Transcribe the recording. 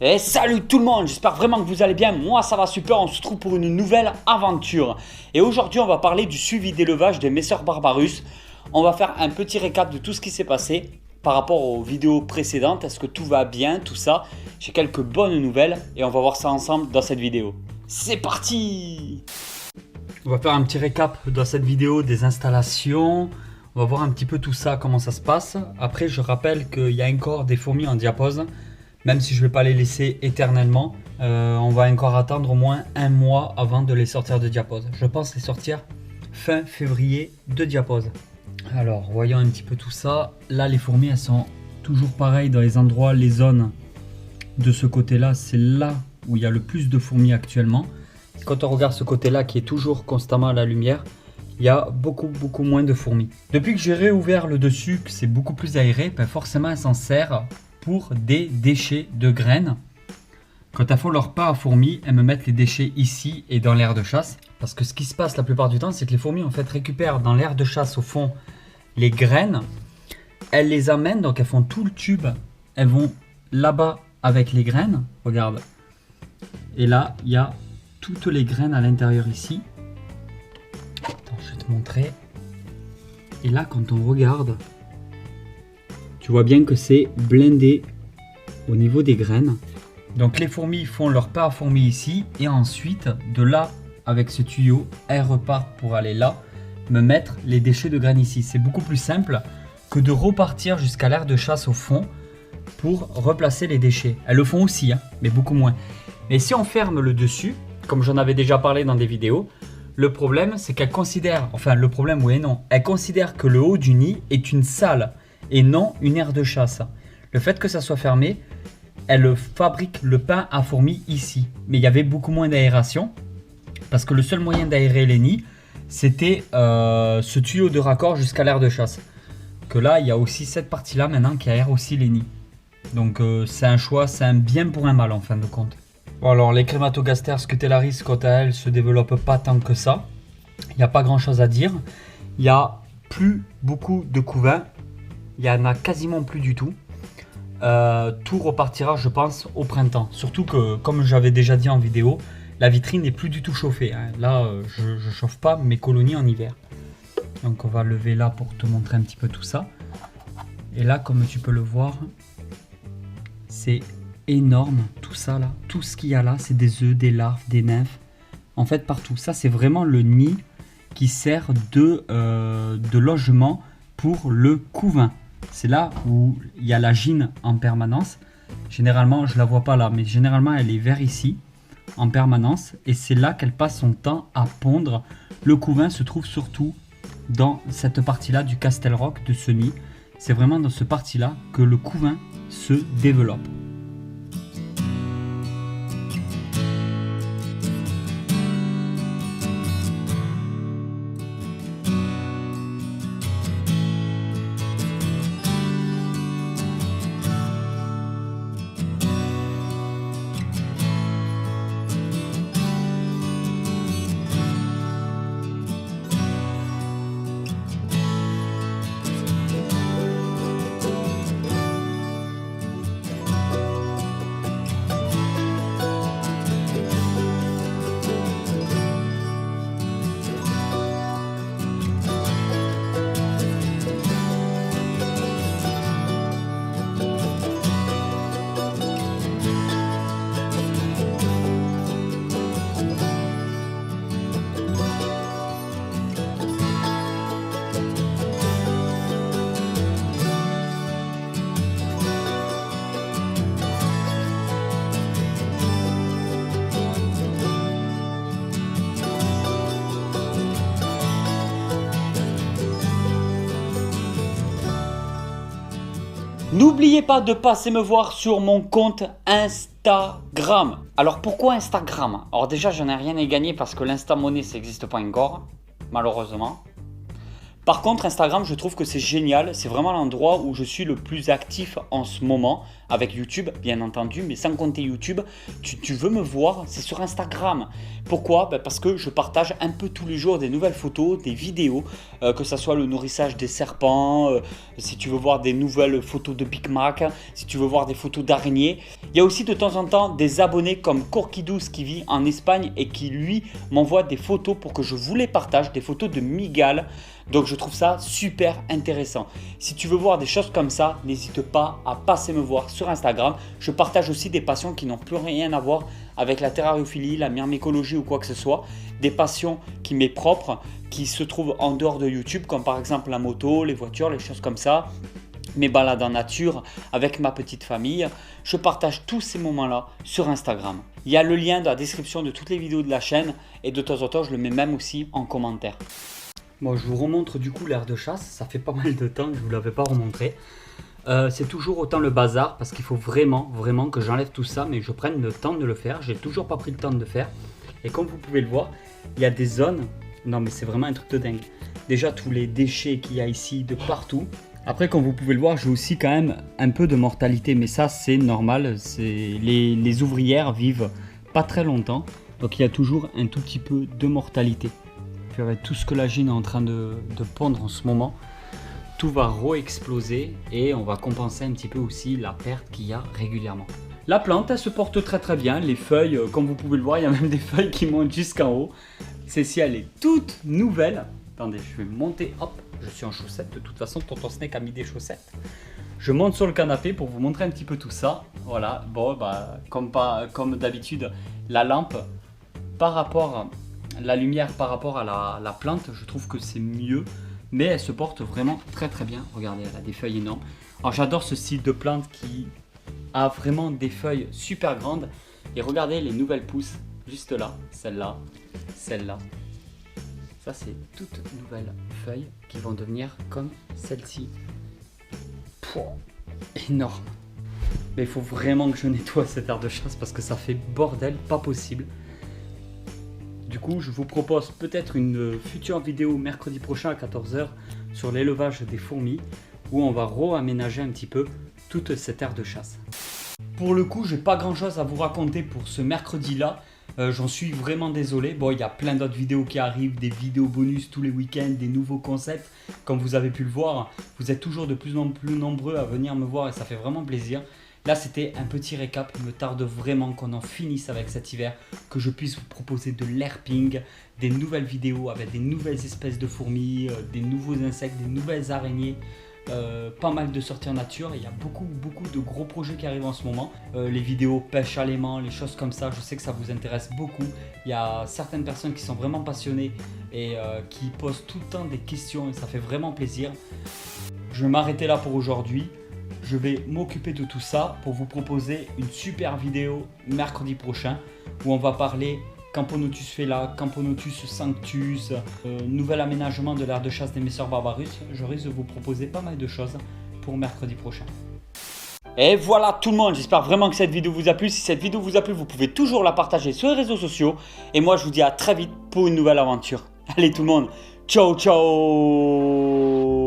Et salut tout le monde, j'espère vraiment que vous allez bien, moi ça va super, on se retrouve pour une nouvelle aventure. Et aujourd'hui on va parler du suivi d'élevage des Messeurs Barbarus. On va faire un petit récap de tout ce qui s'est passé par rapport aux vidéos précédentes, est-ce que tout va bien, tout ça. J'ai quelques bonnes nouvelles et on va voir ça ensemble dans cette vidéo. C'est parti! On va faire un petit récap dans cette vidéo des installations. On va voir un petit peu tout ça, comment ça se passe. Après je rappelle qu'il y a encore des fourmis en diapause. Même si je ne vais pas les laisser éternellement, on va encore attendre au moins un mois avant de les sortir de diapause. Je pense les sortir fin février de diapause. Alors, voyons un petit peu tout ça. Là, les fourmis, elles sont toujours pareilles dans les endroits, les zones de ce côté-là. C'est là où il y a le plus de fourmis actuellement. Quand on regarde ce côté-là qui est toujours constamment à la lumière, il y a beaucoup moins de fourmis. Depuis que j'ai réouvert le dessus, que c'est beaucoup plus aéré, ben forcément, elles s'en servent pour des déchets de graines. Quand elles font leur pas à fourmis, elles me mettent les déchets ici et dans l'aire de chasse. Parce que ce qui se passe la plupart du temps, c'est que les fourmis en fait récupèrent dans l'aire de chasse au fond les graines. Elles les amènent, donc elles font tout le tube. Elles vont là-bas avec les graines. Regarde. Et là, il y a toutes les graines à l'intérieur ici. Attends, je vais te montrer. Et là, quand on regarde, tu vois bien que c'est blindé au niveau des graines. Donc les fourmis font leur pas à fourmis ici. Et ensuite, de là, avec ce tuyau, elles repartent pour aller là, me mettre les déchets de graines ici. C'est beaucoup plus simple que de repartir jusqu'à l'aire de chasse au fond pour replacer les déchets. Elles le font aussi, hein, mais beaucoup moins. Mais si on ferme le dessus, comme j'en avais déjà parlé dans des vidéos, le problème, c'est qu'elles considèrent, enfin le problème oui et non, elles considèrent que le haut du nid est une salle et non une aire de chasse. Le fait que ça soit fermé, elle fabrique le pain à fourmis ici. Mais il y avait beaucoup moins d'aération, parce que le seul moyen d'aérer les nids, c'était ce tuyau de raccord jusqu'à l'aire de chasse. Que là, il y a aussi cette partie-là maintenant qui aère aussi les nids. Donc c'est un choix, c'est un bien pour un mal en fin de compte. Bon alors les Crématogaster scutellaris, quant à elles, se développent pas tant que ça. Il n'y a pas grand-chose à dire. Il n'y a plus beaucoup de couvains. Il n'y en a quasiment plus du tout. Tout repartira, je pense, au printemps. Surtout que, comme j'avais déjà dit en vidéo, la vitrine n'est plus du tout chauffée. Hein. Là, je ne chauffe pas mes colonies en hiver. Donc, on va lever là pour te montrer un petit peu tout ça. Et là, comme tu peux le voir, c'est énorme tout ça là. Tout ce qu'il y a là, c'est des œufs, des larves, des nymphes. En fait, partout. Ça, c'est vraiment le nid qui sert de logement pour le couvain. C'est là où il y a la gyne en permanence. Généralement, je la vois pas là, mais généralement, elle est vers ici en permanence. Et c'est là qu'elle passe son temps à pondre. Le couvain se trouve surtout dans cette partie-là du Castle Rock, de ce nid. C'est vraiment dans ce partie-là que le couvain se développe. N'oubliez pas de passer me voir sur mon compte Instagram. Alors pourquoi Instagram? Alors déjà j'en ai rien à gagner parce que l'Insta-monnaie ça n'existe pas encore, malheureusement. Par contre, Instagram, je trouve que c'est génial. C'est vraiment l'endroit où je suis le plus actif en ce moment, avec YouTube, bien entendu, mais sans compter YouTube. Tu veux me voir, c'est sur Instagram. Pourquoi? Parce que je partage un peu tous les jours des nouvelles photos, des vidéos, que ce soit le nourrissage des serpents, si tu veux voir des nouvelles photos de Big Mac, si tu veux voir des photos d'araignées. Il y a aussi de temps en temps des abonnés comme Corkidous qui vit en Espagne et qui lui m'envoie des photos pour que je vous les partage, des photos de migales. Donc je trouve ça super intéressant. Si tu veux voir des choses comme ça, n'hésite pas à passer me voir sur Instagram. Je partage aussi des passions qui n'ont plus rien à voir avec la terrariophilie, la myrmécologie ou quoi que ce soit. Des passions qui m'est propre, qui se trouvent en dehors de YouTube, comme par exemple la moto, les voitures, les choses comme ça. Mes balades en nature avec ma petite famille. Je partage tous ces moments-là sur Instagram. Il y a le lien dans la description de toutes les vidéos de la chaîne et de temps en temps, je le mets même aussi en commentaire. Bon, je vous remontre du coup l'aire de chasse, ça fait pas mal de temps que je ne vous l'avais pas remontré. C'est toujours autant le bazar parce qu'il faut vraiment que j'enlève tout ça, mais je prenne le temps de le faire. J'ai toujours pas pris le temps de le faire. Et comme vous pouvez le voir, il y a des zones, non mais c'est vraiment un truc de dingue. Déjà tous les déchets qu'il y a ici de partout. Après, comme vous pouvez le voir, j'ai aussi quand même un peu de mortalité, mais ça c'est normal. Les ouvrières vivent pas très longtemps, donc il y a toujours un tout petit peu de mortalité. Puis avec tout ce que la Gine est en train de pondre en ce moment, tout va re-exploser et on va compenser un petit peu aussi la perte qu'il y a régulièrement. La plante, elle se porte très bien. Les feuilles, comme vous pouvez le voir, il y a même des feuilles qui montent jusqu'en haut. Celle-ci, elle est toute nouvelle. Attendez, je vais monter, hop, je suis en chaussettes. De toute façon, tonton Snake a mis des chaussettes. Je monte sur le canapé pour vous montrer un petit peu tout ça. Voilà, bon, comme d'habitude, la lampe, par rapport la lumière par rapport à la plante, je trouve que c'est mieux, mais elle se porte vraiment très bien. Regardez, elle a des feuilles énormes. Alors j'adore ce style de plante qui a vraiment des feuilles super grandes. Et regardez les nouvelles pousses, juste là, celle-là, celle-là. Ça c'est toutes nouvelles feuilles qui vont devenir comme celle-ci. Énorme. Mais il faut vraiment que je nettoie cette aire de chasse parce que ça fait bordel, pas possible. Du coup, je vous propose peut-être une future vidéo mercredi prochain à 14 h sur l'élevage des fourmis où on va re-aménager un petit peu toute cette aire de chasse. Pour le coup, j'ai pas grand chose à vous raconter pour ce mercredi-là. J'en suis vraiment désolé. Bon, il y a plein d'autres vidéos qui arrivent, des vidéos bonus tous les week-ends, des nouveaux concepts. Comme vous avez pu le voir, vous êtes toujours de plus en plus nombreux à venir me voir et ça fait vraiment plaisir. Là, c'était un petit récap. Il me tarde vraiment qu'on en finisse avec cet hiver, que je puisse vous proposer de l'herping, des nouvelles vidéos avec des nouvelles espèces de fourmis, des nouveaux insectes, des nouvelles araignées, pas mal de sorties en nature. Il y a beaucoup de gros projets qui arrivent en ce moment. Les vidéos pêche à l'aimant, les choses comme ça, je sais que ça vous intéresse beaucoup. Il y a certaines personnes qui sont vraiment passionnées et qui posent tout le temps des questions et ça fait vraiment plaisir. Je vais m'arrêter là pour aujourd'hui. Je vais m'occuper de tout ça pour vous proposer une super vidéo mercredi prochain où on va parler Camponotus fela, Camponotus sanctus, nouvel aménagement de l'aire de chasse des Messeurs Barbarus. Je risque de vous proposer pas mal de choses pour mercredi prochain. Et voilà tout le monde, j'espère vraiment que cette vidéo vous a plu. Si cette vidéo vous a plu, vous pouvez toujours la partager sur les réseaux sociaux. Et moi je vous dis à très vite pour une nouvelle aventure. Allez tout le monde, ciao ciao.